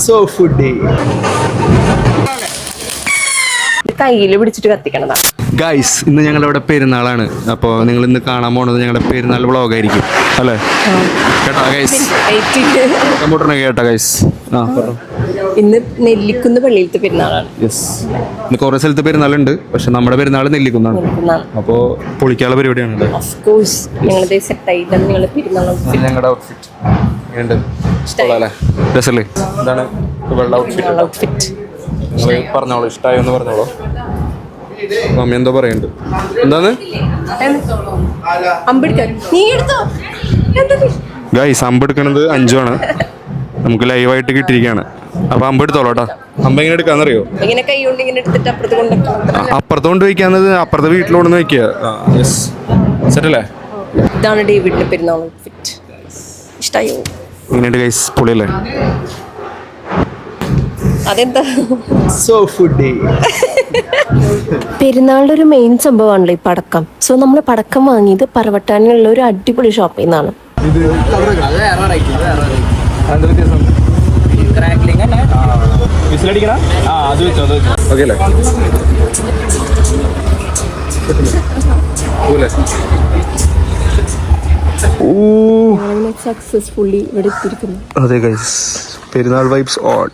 So foodie. കയ്യില് പിടിച്ചിട്ട് കത്തിക്കണതാ. Guys, ഇന്ന് ഞങ്ങളുടെ പെരുന്നാളാണ്. അപ്പോൾ നിങ്ങൾ ഇന്ന് കാണാൻ പോണത് ഞങ്ങളുടെ പെരുന്നാൾ വ്ളോഗായിരിക്കും അല്ലേ? കേട്ടാ ഗൈസ്? കമ്പ്യൂട്ടറിനെ കേട്ടാ ഗൈസ്? ഇന്ന് നെല്ലിക്കുന്ന് പള്ളിയിലത്തെ പെരുന്നാളാണ്. യെസ്, ഇന്ന് കുറേ സ്ഥലത്ത് പെരുന്നാളുണ്ട്, പക്ഷെ നമ്മുടെ പെരുന്നാൾ നെല്ലിക്കുന്നാണ്. അപ്പോൾ പൊളിക്കാനുള്ള പരിപാടിയാണ്. ഞങ്ങളുടെ ഞങ്ങളുടെ ഔട്ട്ഫിറ്റ് രസല്ലേ? എന്താണ് വെള്ള ഔട്ട്ഫിറ്റ്? പറഞ്ഞോളൂ, ഇഷ്ടമായോ എന്ന് പറഞ്ഞോളൂ. മമ്മി എന്തോ പറയുന്നുണ്ട്. എന്താണ് ഗൈസ്? അമ്പെടുക്കണത് 5 ആണ്. നമുക്ക് ലൈവായിട്ട് കിട്ടിയിരിക്കുകയാണ്. അപ്പൊ അമ്പെടുത്തോളൂട്ടാ. അമ്പ എങ്ങനെ എടുക്കാന്നറിയോ? അപ്പുറത്ത് കൊണ്ട് വയ്ക്കാന്നത് അപ്പുറത്തെ വീട്ടിലോന്ന് വയ്ക്കുക. സെറ്റല്ലേ? ഇതാണ് ഡേവിഡിന്റെ പെരുന്നാൾ ഔട്ട്ഫിറ്റ്. ഇഷ്ടായോ? എങ്ങനെയുണ്ട് ഗൈസ്? പൊളിയല്ലേ? അതെന്താ പെരുന്നാളിന്റെ ഒരു മെയിൻ സംഭവമാണല്ലോ ഈ പടക്കം. സോ നമ്മൾ പടക്കം വാങ്ങിയത് പറവട്ടാനിലുള്ള ഒരു അടിപൊളി ഷോപ്പിൽ നിന്നാണ്. സക്സസ്ഫുള്ളി ഇവിടെ എത്തിയിരിക്കുന്നു. അതെ ഗൈസ്, പെരുന്നാൾ വൈബ്സ് ഓൺ.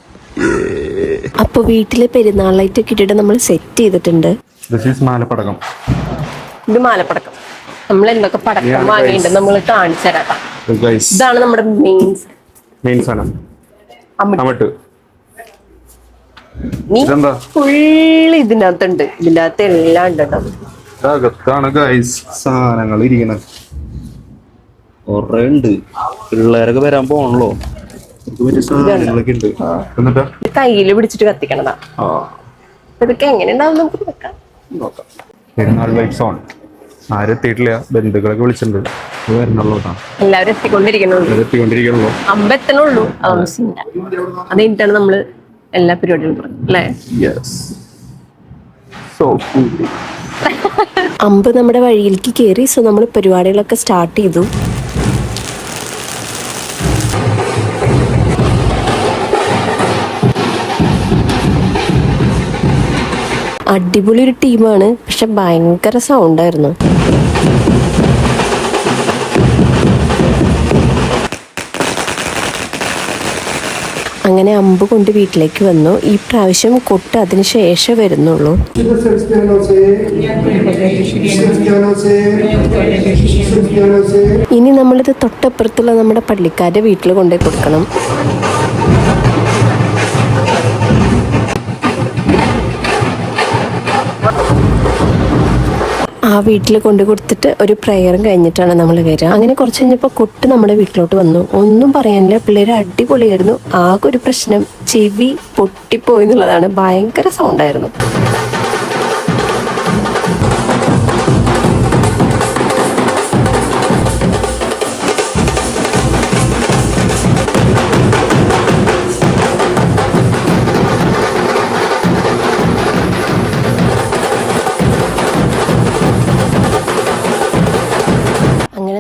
അപ്പൊ വീട്ടിലെ പെരുന്നാൾ ലൈറ്റ് കിട്ടിയിട്ട് നമ്മൾ സെറ്റ് ചെയ്തിട്ടുണ്ട്. മാലപ്പടക്കം. ഇത് മാലപ്പടക്കം. നമ്മൾ എന്തൊക്കെ പടക്കം വാങ്ങിയിട്ടുണ്ട് നമ്മൾ കാണിച്ചു തരാം. ഇതാണ് നമ്മുടെ മെയിൻ സാധനം. ഫുള്ള് ഇതിനകത്തുണ്ട്. ഇതിനകത്ത് എല്ലാം ഉണ്ട്. സാധനങ്ങൾ ഇരിക്കുന്നത് കുറേ ഉണ്ട്. പിള്ളേരൊക്കെ വരാൻ പോണല്ലോ. കയ്യില് പിടിച്ചിട്ട് കത്തിക്കണതാ. ഇതൊക്കെ എങ്ങനെ ഉണ്ടാവും നമുക്ക് നോക്കാം. പെരുന്നാൾ വൈബ്സ് ഓൺ. ആരും എത്തിയിട്ടില്ല, ബന്ധുക്കളൊക്കെ വിളിച്ചിട്ടുണ്ട്. എല്ലാവരും എത്തിക്കൊണ്ടിരിക്കണുള്ളൂ. അമ്പെത്തണുള്ളൂ. അത് കഴിഞ്ഞിട്ടാണ് നമ്മള് എല്ലാ പരിപാടികളും തുടങ്ങും അല്ലേ? അമ്പ് നമ്മുടെ വഴിയിലേക്ക് കയറി. സോ നമ്മൾ പരിപാടികളൊക്കെ സ്റ്റാർട്ട് ചെയ്തു. അടിപൊളി ഒരു ടീമാണ്, പക്ഷെ ഭയങ്കര സൗണ്ടായിരുന്നു. അങ്ങനെ അമ്പ് കൊണ്ട് വീട്ടിലേക്ക് വന്നു. ഈ പ്രാവശ്യം കൊട്ട് അതിന് ശേഷം വരുന്നുള്ളൂ. ഇനി നമ്മളിത് തൊട്ടപ്പുറത്തുള്ള നമ്മുടെ പള്ളിക്കാരുടെ വീട്ടിൽ കൊണ്ടുപോയി കൊടുക്കണം. ആ വീട്ടിൽ കൊണ്ടു കൊടുത്തിട്ട് ഒരു പ്രെയറും കഴിഞ്ഞിട്ടാണ് നമ്മൾ വരിക. അങ്ങനെ കുറച്ച് കഴിഞ്ഞപ്പോൾ കൊട്ട് നമ്മുടെ വീട്ടിലോട്ട് വന്നു. ഒന്നും പറയാനില്ല, പിള്ളേർ അടിപൊളിയായിരുന്നു. ആകെ ഒരു പ്രശ്നം, ചെവി പൊട്ടിപ്പോയി എന്നുള്ളതാണ്. ഭയങ്കര സൗണ്ടായിരുന്നു.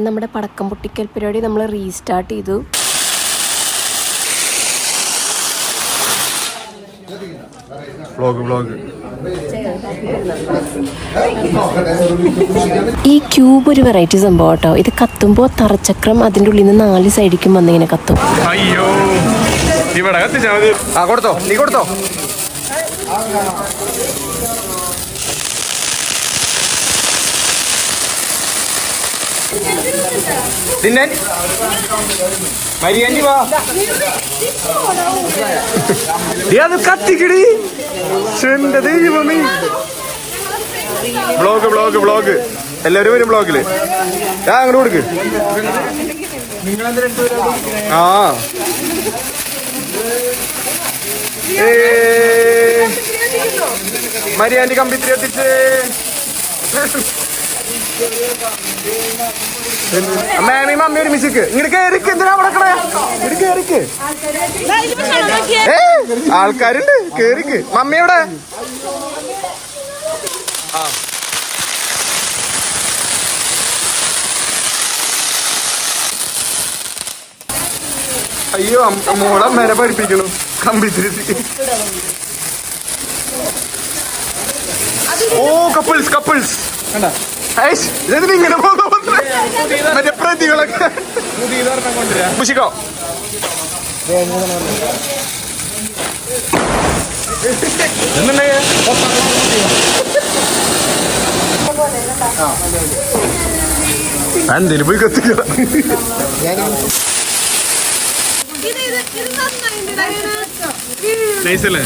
നമ്മുടെ പടക്കം പൊട്ടിക്കൽ പരിപാടി നമ്മൾ റീസ്റ്റാർട്ട് ചെയ്തു. ഈ ക്യൂബ് ഒരു വെറൈറ്റി സംഭവം കേട്ടോ. ഇത് കത്തുമ്പോൾ തറച്ചക്രം അതിൻ്റെ ഉള്ളിൽ നിന്ന് 4 സൈഡിലേക്കും വന്നിങ്ങനെ കത്തും. കൊടുത്തോ. കത്തിക്കടി ബ്ലോഗ് എല്ലാവരും വരും ബ്ലോഗില്. അങ്ങോട്ട് കൊടുക്ക്. മരിയാൻറ്റി കമ്പിത്തിരി എത്തിച്ച് മാമി മമ്മി ഒരു മിസിക്ക് ഇങ്ങോട്ട് കേറിക്ക്. എന്തിനാ നടക്കണേ? ഇങ്ങോട്ട് കേറിക്ക്. ആൾക്കാരുണ്ട്, കേറിക്ക്. മമ്മി എവിടെ? അയ്യോ മോളെ അമ്മേനെ പഠിപ്പിക്കണു കമ്പ്യൂട്ടർ. ഓ കപ്പിൾസ് കപ്പിൾസ് ഇതെന്തിനാ ഇങ്ങനെ പോകുന്നു മറ്റേ പ്രതികളൊക്കെ മുഷിക്കോ. എന്തേലും പോയി കത്തിക്ക. നൈസല്ലേ?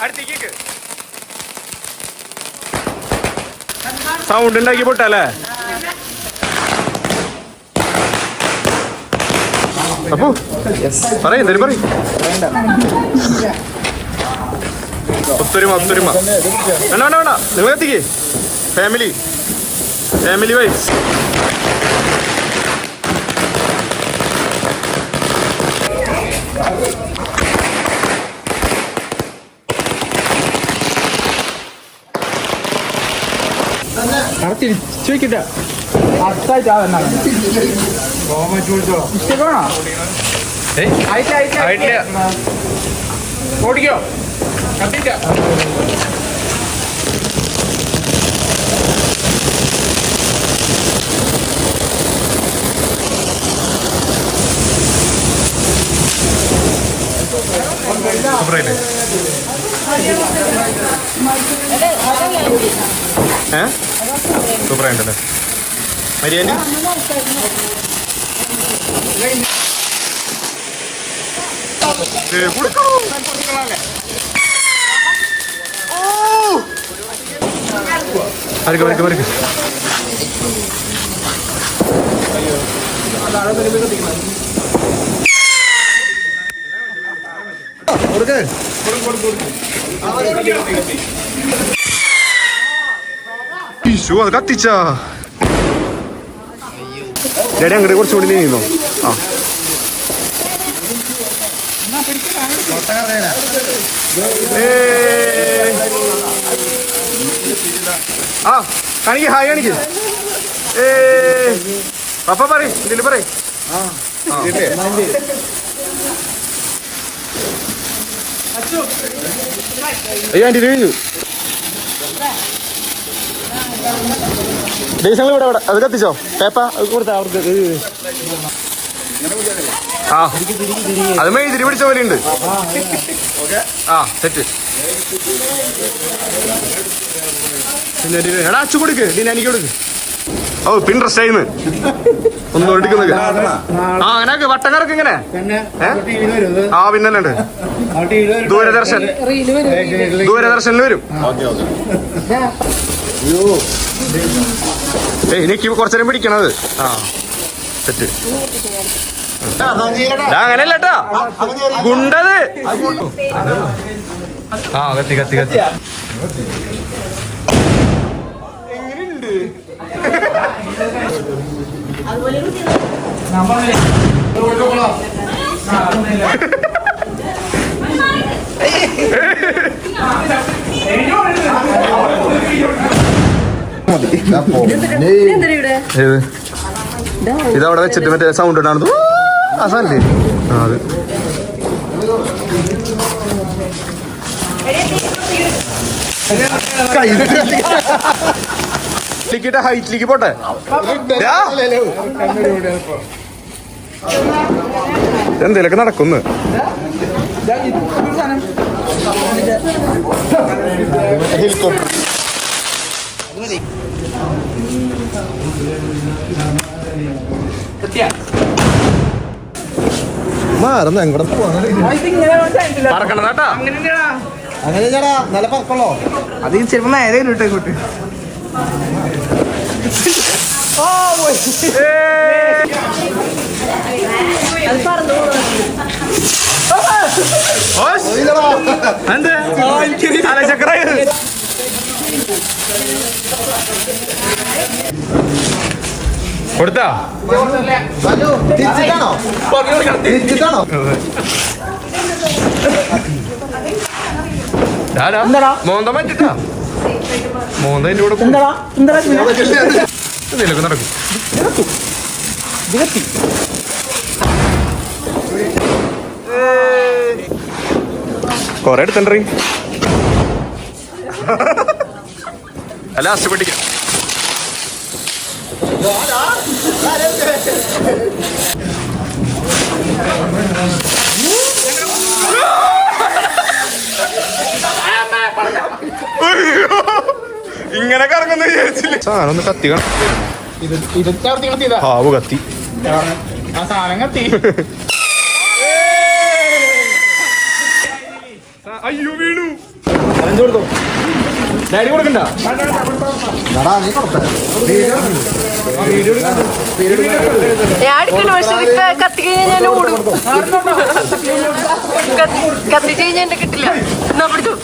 അടുത്തേക്ക് സൗണ്ട് ഉണ്ടാക്കി പൊട്ടല്ലേ? അപ്പോ പറയും എന്തായാലും പറയും. ഒത്തൊരുമ ഒത്തൊരുമ വേണ്ട വേണ്ട വേണ്ട നിങ്ങൾ എത്തിക്കേ. Family family vice. തിരിച്ചു വെക്കിട്ട ഓടിക്കോ കത്തിട്ട. സൂപ്പറായിട്ടല്ലേ മരിയാൻ്റെ? വരക്ക് വരക്ക് വരക്ക്. അത് കത്തിച്ചാ ഡാഡി അങ്ങോട്ട് കുറച്ചുകൂടി നീങ്ങുന്നു. കാണിക്ക് ഹായ് കാണിക്ക്. പപ്പ പറയും ഇതില് പറയും. അയ്യോ ആൻറ്റി കഴിഞ്ഞു. ദേശങ്ങൾ ഇവിടെ ഇവിടെ അത് കത്തിച്ചോ പേപ്പ കൊടുത്താ അവർക്ക്. ആ അത് മെഴുതിരി പിടിച്ച പോലെ ഉണ്ട്. ആ സെറ്റ്. എടാ അച്ചു കൊടുക്ക് എനിക്ക് കൊടുക്ക്. ഓ പിൻട്രസ്റ്റ് ആയിന്ന് ഒന്നും എടുക്കുന്നത്. ആ അങ്ങനെ വട്ടക്കാർക്ക് ഇങ്ങനെ ആ പിന്നല്ലുണ്ട്. ദൂരദർശനിൽ വരും. എനിക്ക് കുറച്ചേരം പിടിക്കണത്. ആ സെറ്റ്. അങ്ങനെയല്ലട്ടാ ഗുണ്ടത്. ആ കത്തി കത്തി കത്തി. എങ്ങനെയുണ്ട്? ഇതവിടെ വെച്ചിട്ട് മറ്റേ സൗണ്ട് ഉണ്ടാകുന്നത് അസല്ലേ? ആ അത് ഹൈറ്റിലേക്ക് പോട്ടെ. എന്തേലൊക്കെ നടക്കുന്നു. മാറുന്ന എങ്ങോട്ട് പറക്കണതാട്ടാ. അങ്ങനെ നല്ല പറക്കണോ? അത് ചിലപ്പോ നേരെ കിട്ടും ഇങ്ങോട്ട്. കൊടുത്താ തിരിച്ചിട്ടാണോ? മോന്ത മാറ്റിട്ടാ മോന്ത അതിന്റെ കൂടെ എന്തെങ്കിലുമൊക്കെ നടക്കും. കൊറേ എടുത്തണ്ടീ അല്ല അസുപട്ടിക്കാം. ഇങ്ങനെ കറങ്ങുന്ന വിചാരിച്ചില്ല. സാധനം ഒന്ന് കത്തിക്കണം. ഹാവ് കത്തി. ആ സാധനം കത്തി. അയ്യോ വീണു. ഡാഡി കൊടുക്കണ്ട. ഞാൻ അടിക്കണോ? പക്ഷെ കത്തി കഴിഞ്ഞാൽ ഞാൻ ഓടും. കത്തിച്ച് കഴിഞ്ഞാൽ എന്റെ കിട്ടില്ല. എന്നാ പിടിച്ചു.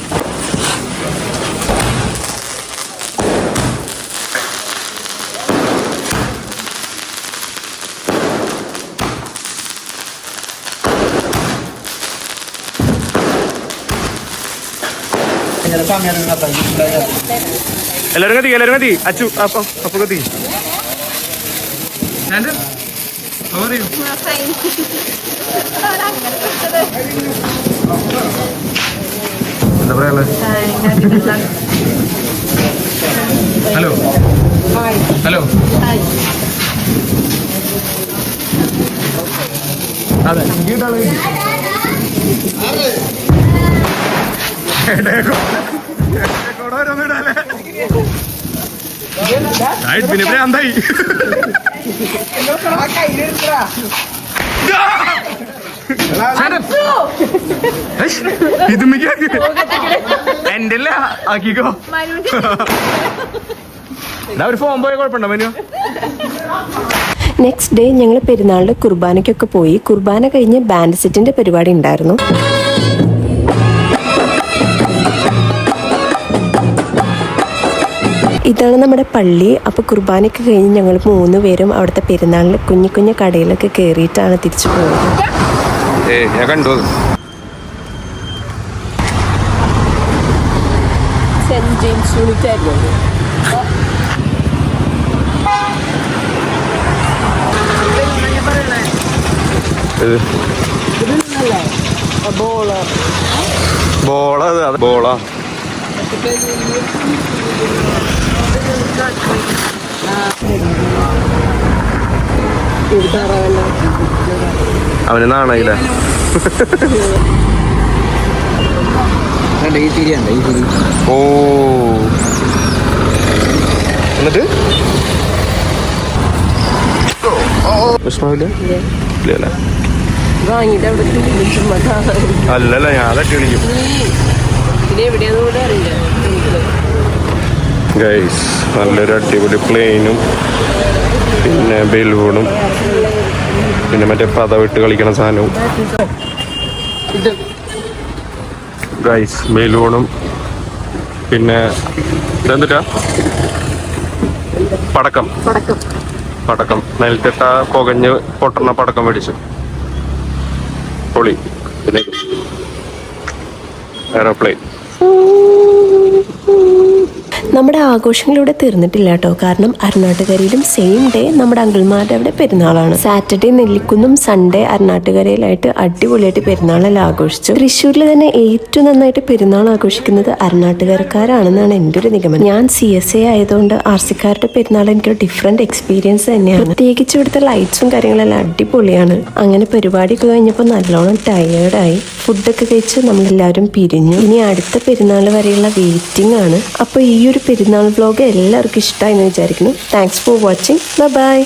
എല്ലാരും കത്തി അച്ചു അപ്പൊ കത്തി. എന്താ പറയാ? ഹലോ ഹലോ അതെ പിന്നെ ഭ്രാന്തായി. ഇത് എന്റെ അല്ല ആക്കിക്കോ. ഒരു ഫോൺ പോയ കുഴപ്പമുണ്ടോ മനു? നെക്സ്റ്റ് ഡേ ഞങ്ങൾ പെരുന്നാളിന്റെ കുർബാനയ്ക്കൊക്കെ പോയി. കുർബാന കഴിഞ്ഞ് ബാൻഡ് സെറ്റിന്റെ പരിപാടി ഉണ്ടായിരുന്നു. ഇതാണ് നമ്മുടെ പള്ളി. അപ്പോൾ കുർബാനയൊക്കെ കഴിഞ്ഞ് ഞങ്ങൾ 3 പേരും അവിടുത്തെ പെരുന്നാളിൽ കുഞ്ഞു കുഞ്ഞു കടയിലൊക്കെ കയറിയിട്ടാണ് തിരിച്ചു പോയത്. ഞാൻ കണ്ടു. സെന്റ് ജെയിംസ് യൂണിറ്റ് ആയിരുന്നു. ബോളാ അവന് നാണയില്ല. ഓ എന്നിട്ട് വിഷമാവില്ല. വാങ്ങിയിട്ട് അവിടെ അല്ലല്ല ഞാൻ അതൊക്കെ വിളിക്കും. പിന്നെ എവിടെയാന്ന് കൂടെ അറിയില്ല. ഗൈസ് നല്ലൊരു അടിപൊളി പ്ലെയിനും പിന്നെ ബലൂണും പിന്നെ മറ്റേ പത വിട്ട് കളിക്കണ സാധനവും. ഗൈസ് ബലൂണും പിന്നെ ഇതെന്തിട്ടാ പടക്കം നിലത്തിട്ട പുകഞ്ഞ് പൊട്ടണ പടക്കം മേടിച്ചു. പൊളി. പിന്നെ എയറോപ്ലെയിൻ. നമ്മുടെ ആഘോഷങ്ങളിവിടെ തീർന്നിട്ടില്ല കേട്ടോ. കാരണം അരുണാട്ടുകരയിലും സെയിം ഡേ നമ്മുടെ അങ്കിൾമാരുടെ അവിടെ പെരുന്നാളാണ്. സാറ്റർഡേ നെല്ലിക്കുന്നും സൺഡേ അരുണാട്ടുകരയിലായിട്ട് അടിപൊളിയായിട്ട് പെരുന്നാളെല്ലാം ആഘോഷിച്ചു. തൃശ്ശൂരിൽ തന്നെ ഏറ്റവും നന്നായിട്ട് പെരുന്നാൾ ആഘോഷിക്കുന്നത് അരുണാട്ടുകരക്കാരാണെന്നാണ് എൻ്റെ ഒരു നിഗമനം. ഞാൻ CSA ആയതുകൊണ്ട് ആർസിക്കാരുടെ പെരുന്നാൾ എനിക്കൊരു ഡിഫറെന്റ് എക്സ്പീരിയൻസ് തന്നെയാണ്. പ്രത്യേകിച്ച് ഇവിടുത്തെ ലൈറ്റ്സും കാര്യങ്ങളെല്ലാം അടിപൊളിയാണ്. അങ്ങനെ പരിപാടിയൊക്കെ കഴിഞ്ഞപ്പോൾ നല്ലോണം ടയേർഡായി. ഫുഡൊക്കെ കഴിച്ച് നമ്മളെല്ലാവരും പിരിഞ്ഞു. ഇനി അടുത്ത പെരുന്നാൾ വരെയുള്ള വെയിറ്റിംഗ് ആണ്. അപ്പോൾ ഈ ഒരു പെരുന്നാൾ വ്ലോഗ് എല്ലാവർക്കും ഇഷ്ടമായി എന്ന് വിചാരിക്കുന്നു. Thanks for watching. ബൈ.